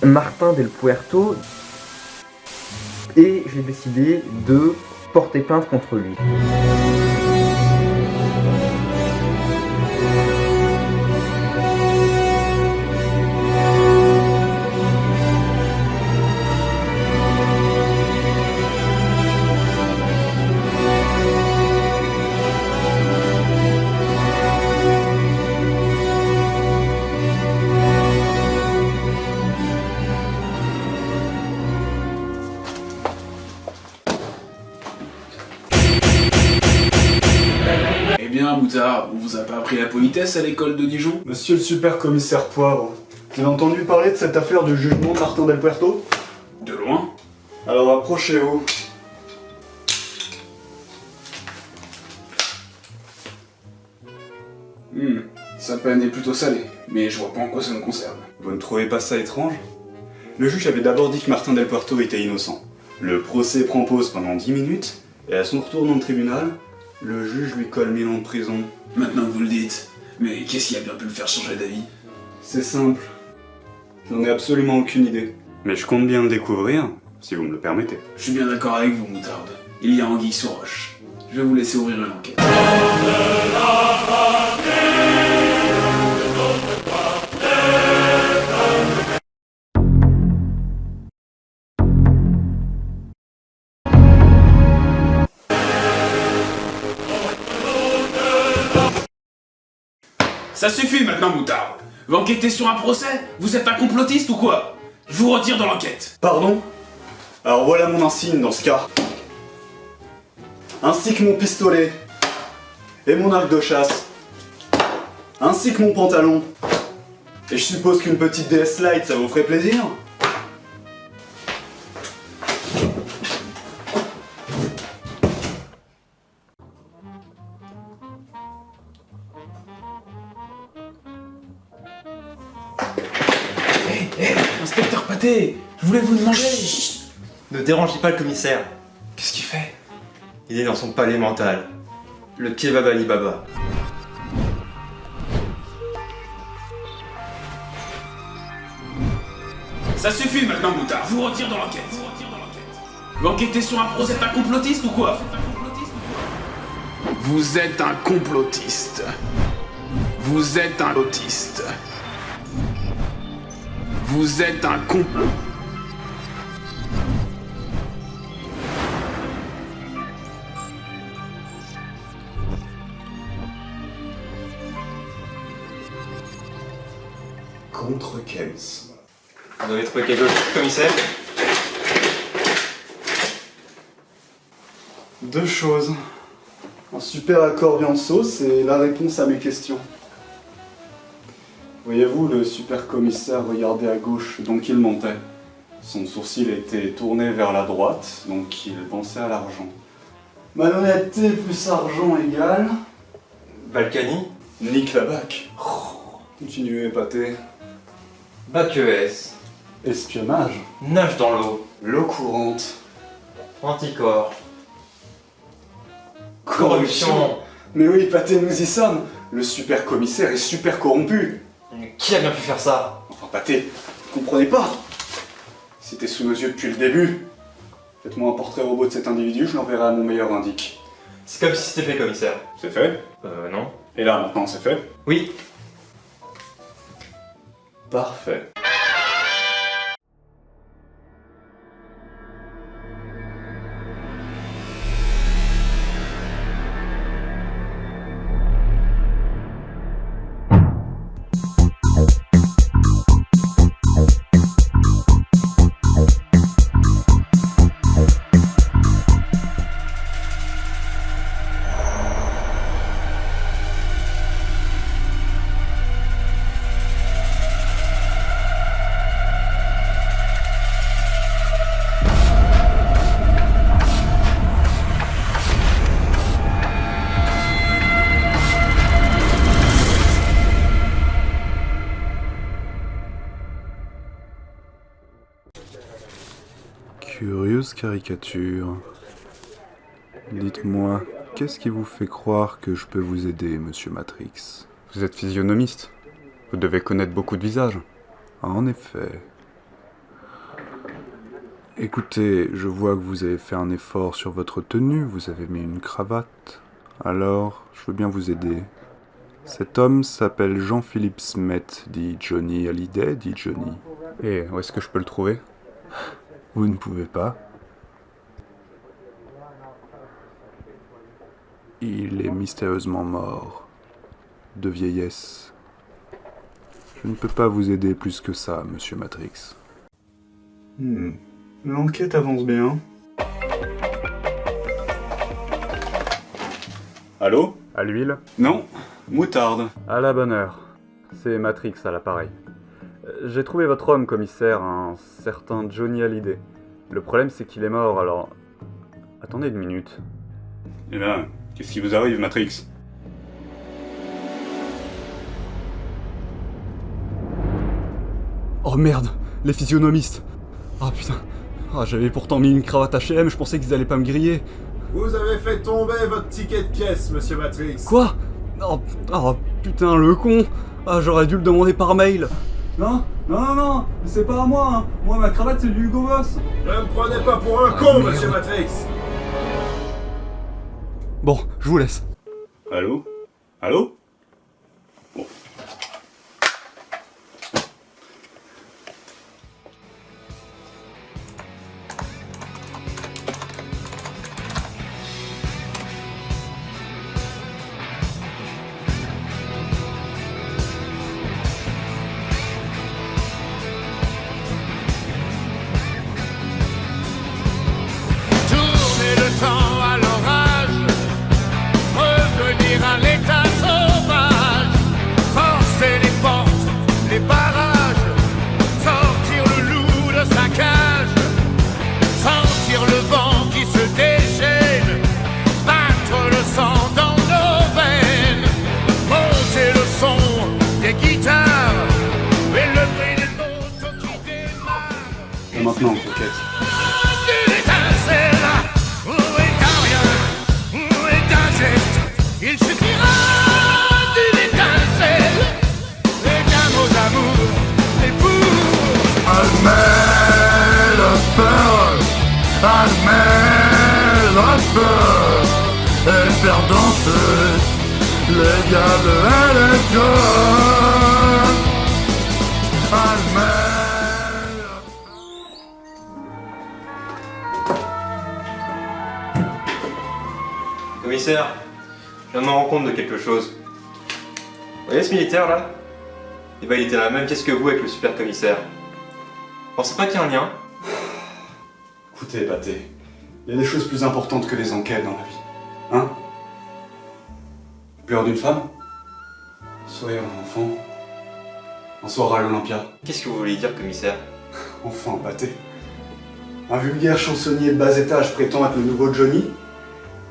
Martin del Puerto, et j'ai décidé de porter plainte contre lui. Eh bien, Moutard, on vous a pas appris la politesse à l'école de Dijon? Monsieur le super commissaire Poivre, vous avez entendu parler de cette affaire du jugement de Martin del Puerto? De loin? Alors approchez-vous. Sa peine est plutôt salée, mais je vois pas en quoi ça me concerne. Vous ne trouvez pas ça étrange? Le juge avait d'abord dit que Martin del Puerto était innocent. Le procès prend pause pendant 10 minutes, et à son retour dans le tribunal, le juge lui colle 1000 ans de prison. Maintenant que vous le dites, mais qu'est-ce qui a bien pu le faire changer d'avis? C'est simple. J'en ai absolument aucune idée. Mais je compte bien le découvrir, si vous me le permettez. Je suis bien d'accord avec vous, Moutarde. Il y a anguille sous roche. Je vais vous laisser ouvrir une enquête. Ça suffit maintenant, Moutarde. Vous enquêtez sur un procès? Vous êtes un complotiste ou quoi? Je vous retire de l'enquête. Pardon? Alors voilà mon insigne dans ce cas. Ainsi que mon pistolet. Et mon arc de chasse. Ainsi que mon pantalon. Et je suppose qu'une petite DS Lite, ça vous ferait plaisir? Inspecteur Pâté, je voulais vous demander... Ne dérangez pas le commissaire. Qu'est-ce qu'il fait? Il est dans son palais mental. Le kebab Ali Baba. Ça suffit maintenant, Moutard. Je vous retire dans l'enquête. Vous enquêtez sur un procès, un complotiste ou quoi? Vous êtes un complotiste. Vous êtes un autiste. Vous êtes un complot. Contre Kems. Vous avez trouvé quelque chose, commissaire? Deux choses. Un super accord viande sauce et la réponse à mes questions. Voyez-vous, le super commissaire regardait à gauche, donc il mentait. Son sourcil était tourné vers la droite, donc il pensait à l'argent. Malhonnêteté plus argent égale... Balkany? Nique la bac. Continuez, pâté. Bac ES. Espionnage. Nage dans l'eau. L'eau courante. Anticorps. Corruption. Mais oui, pâté, nous y sommes. Le super commissaire est super corrompu. Mais qui a bien pu faire ça? Enfin, pâté, vous comprenez pas? C'était sous nos yeux depuis le début. Faites-moi un portrait robot de cet individu, je l'enverrai à mon meilleur indique. C'est comme si c'était fait, commissaire. C'est fait? Non. Et là, maintenant, c'est fait? Oui. Parfait. Curieuse caricature. Dites-moi, qu'est-ce qui vous fait croire que je peux vous aider, monsieur Matrix? Vous êtes physionomiste. Vous devez connaître beaucoup de visages. En effet. Écoutez, je vois que vous avez fait un effort sur votre tenue, vous avez mis une cravate. Alors, je veux bien vous aider. Cet homme s'appelle Jean-Philippe Smet, dit Johnny Hallyday, dit Johnny. Et où est-ce que je peux le trouver? Vous ne pouvez pas. Il est mystérieusement mort. De vieillesse. Je ne peux pas vous aider plus que ça, monsieur Matrix. L'enquête avance bien. Allô? À l'huile? Non, moutarde. À la bonne heure. C'est Matrix à l'appareil. J'ai trouvé votre homme, commissaire, un certain Johnny Hallyday. Le problème, c'est qu'il est mort, alors... Attendez une minute. Eh ben, qu'est-ce qui vous arrive, Matrix? Oh merde, les physionomistes. Ah putain. Ah, j'avais pourtant mis une cravate H&M, je pensais qu'ils allaient pas me griller. Vous avez fait tomber votre ticket de pièce, monsieur Matrix. Quoi? Oh putain, le con. Ah, j'aurais dû le demander par mail. Non, c'est pas à moi, hein. Moi, ma cravate, c'est du Hugo Boss. Ne me prenez pas pour un con, monsieur Matrix. Bon, je vous laisse. Allô? Allô? Bon. Tourner le temps à l'orage, revenir à l'état sauvage, forcer les portes, les barrages, sortir le loup de sa cage, sentir le vent qui se déchaîne, battre le sang dans nos veines, monter le son des guitares et le bruit des motos qui démarrent. Et maintenant, coquette. Une étincelle, où est un rien, où est un geste, il suffira d'une étincelle, et d'un mot d'amour, et pour Admets le feu, admets le feu, et faire danser les diables et les dieux. Admets. Commissaire, je viens de me rendre compte de quelque chose. Vous voyez ce militaire là? Eh ben il était dans la même pièce que vous avec le super commissaire. Vous pensez pas qu'il y a un lien? Écoutez, Pâté, il y a des choses plus importantes que les enquêtes dans la vie. Hein? Peur d'une femme? Sourire d'un enfant? Un soir à l'Olympia? Qu'est-ce que vous voulez dire, commissaire? Enfin, Pâté. Un vulgaire chansonnier de bas étage prétend être le nouveau Johnny?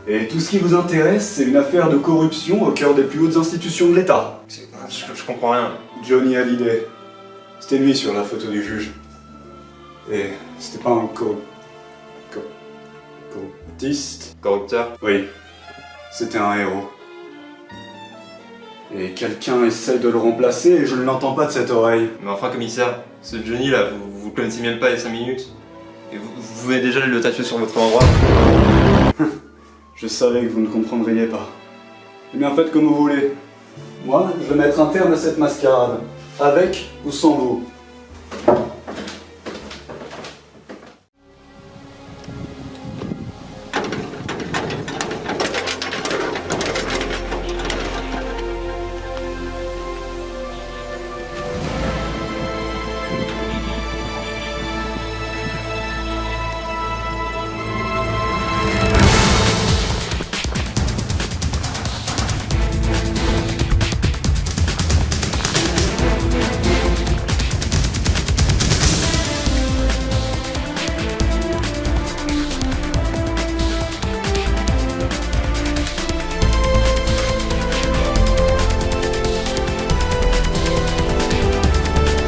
Et tout ce qui vous intéresse, c'est une affaire de corruption au cœur des plus hautes institutions de l'État. Je comprends rien. Johnny Hallyday. C'était lui sur la photo du juge. Et c'était pas un corruptiste? Corrupteur? Oui, c'était un héros. Et quelqu'un essaie de le remplacer et je ne l'entends pas de cette oreille. Mais enfin, commissaire, ce Johnny là, vous le connaissez même pas il y a 5 minutes. Et vous venez déjà de le tatouer sur votre endroit. Je savais que vous ne comprendriez pas. Eh bien, faites comme vous voulez. Moi, je vais mettre un terme à cette mascarade. Avec ou sans vous.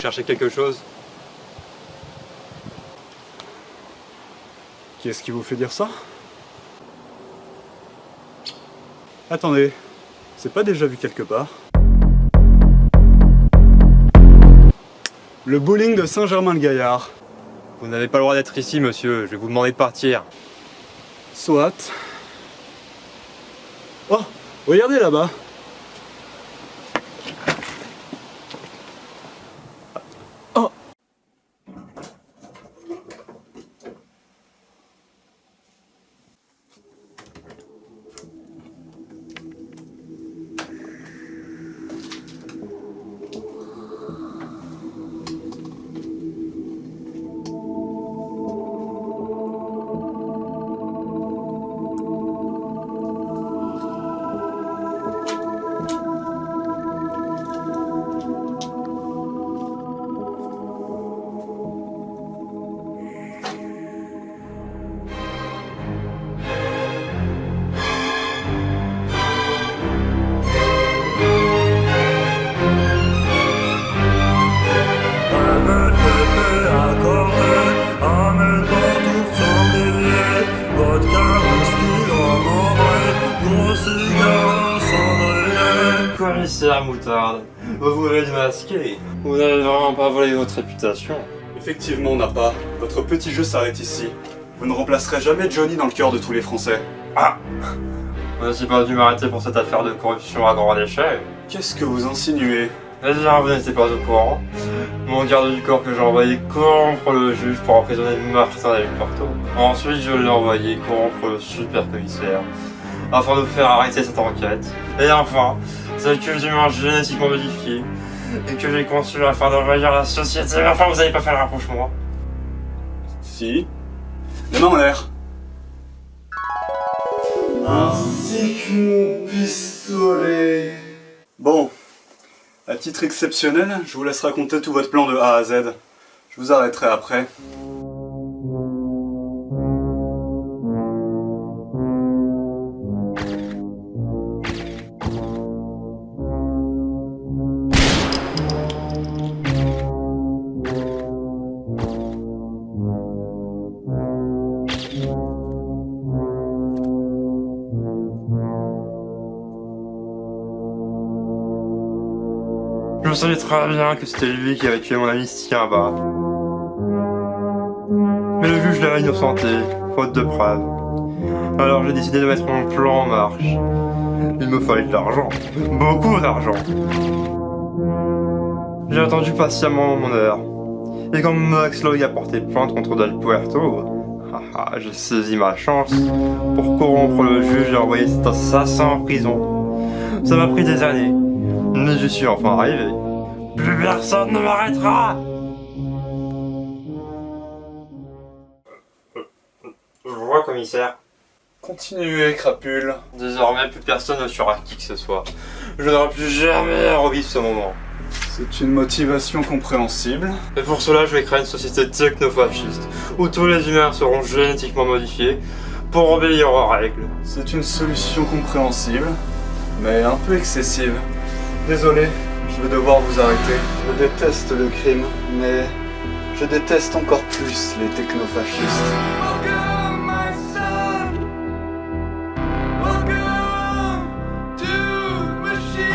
Cherchez quelque chose? Qu'est-ce qui vous fait dire ça? Attendez, c'est pas déjà vu quelque part? Le bowling de Saint-Germain-le-Gaillard. Vous n'avez pas le droit d'être ici, monsieur. Je vais vous demander de partir. Soit. Oh, regardez là-bas. Oh. Commissaire Moutarde, vous voulez démasquer. Vous n'avez vraiment pas volé votre réputation. Effectivement, on n'a pas. Votre petit jeu s'arrête ici. Vous ne remplacerez jamais Johnny dans le cœur de tous les Français. Ah! Vous n'avez pas dû m'arrêter pour cette affaire de corruption à grande échelle. Qu'est-ce que vous insinuez? Déjà, vous n'étiez pas au courant. Mon garde du corps que j'ai envoyé corrompre le juge pour emprisonner Martin Del Puerto. Ensuite, je l'ai envoyé corrompre le super commissaire afin de vous faire arrêter cette enquête. Et enfin, c'est que l'humain génétiquement modifié et que j'ai conçu afin d'envahir la société. Mais enfin, vous n'avez pas fait le rapprochement. Si. Les mains en l'air. Ainsi que mon pistolet. Bon. À titre exceptionnel, je vous laisse raconter tout votre plan de A à Z. Je vous arrêterai après. Je savais très bien que c'était lui qui avait tué mon ami Stiamba. Mais le juge l'a innocenté, faute de preuves. Alors j'ai décidé de mettre mon plan en marche. Il me fallait de l'argent, beaucoup d'argent. J'ai attendu patiemment mon heure. Et quand Max Lloyd a porté plainte contre Del Puerto, j'ai saisi ma chance pour corrompre le juge et envoyer cet assassin en prison. Ça m'a pris des années, mais je suis enfin arrivé. Plus personne ne m'arrêtera! Je vous vois, commissaire. Continuez, crapule. Désormais, plus personne ne tuera qui que ce soit. Je n'aurai plus jamais à revivre ce moment. C'est une motivation compréhensible. Et pour cela, je vais créer une société technofasciste, où tous les humains seront génétiquement modifiés pour obéir aux règles. C'est une solution compréhensible, mais un peu excessive. Désolé, je vais devoir vous arrêter. Je déteste le crime, mais je déteste encore plus les technofascistes. Welcome, my son. Welcome to the machine.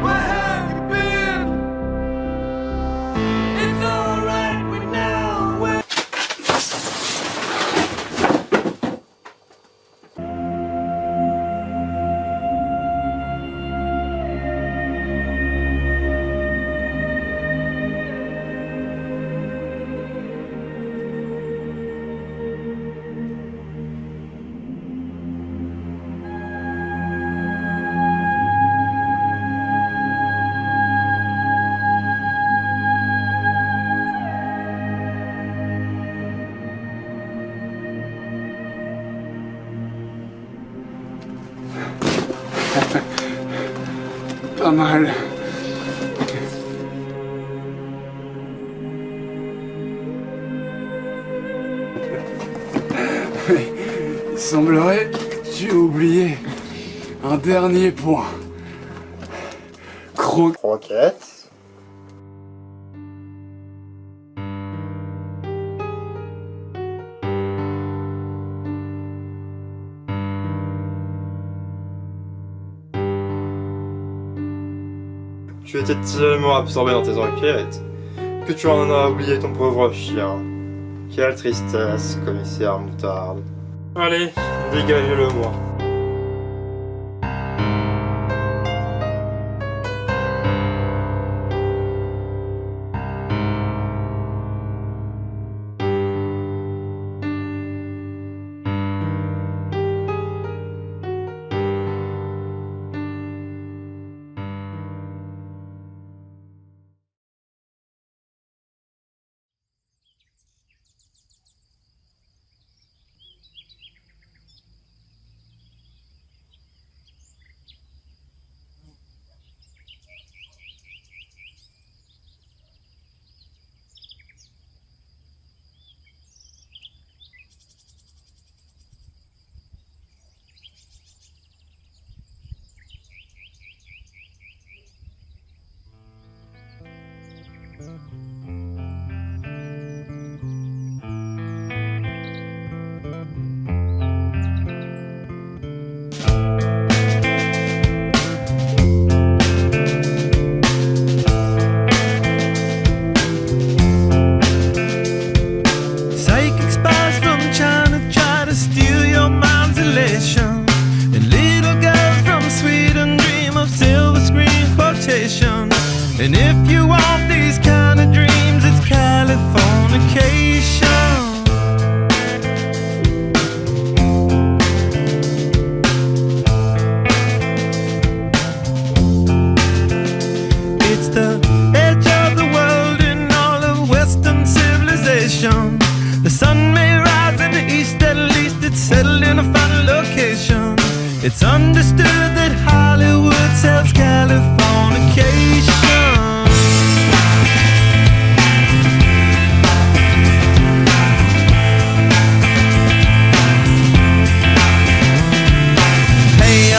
Where have you been? It's alright, we know where. Pas mal. Mais il semblerait que tu aies oublié un dernier point. Croquettes. Tu étais tellement absorbé dans tes enquêtes que tu en as oublié ton pauvre chien. Quelle tristesse, commissaire Moutarde. Allez, dégagez-le-moi. And if you want these kind of dreams, it's Californication. It's the edge of the world in all of Western civilization. The sun may rise in the east, at least it's settled in a final location. It's understood that Hollywood sells Californication.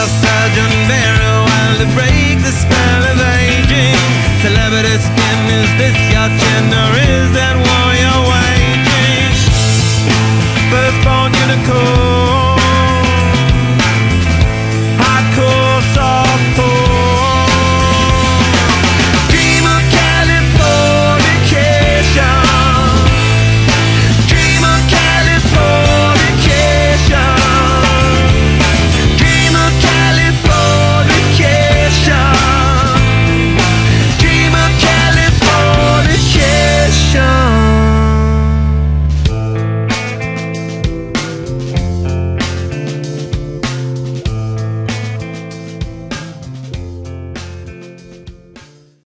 Sergeant Barry, while to break the spell of aging. Celebrity skin, is this your chin or is that war you're waging? Firstborn unicorn.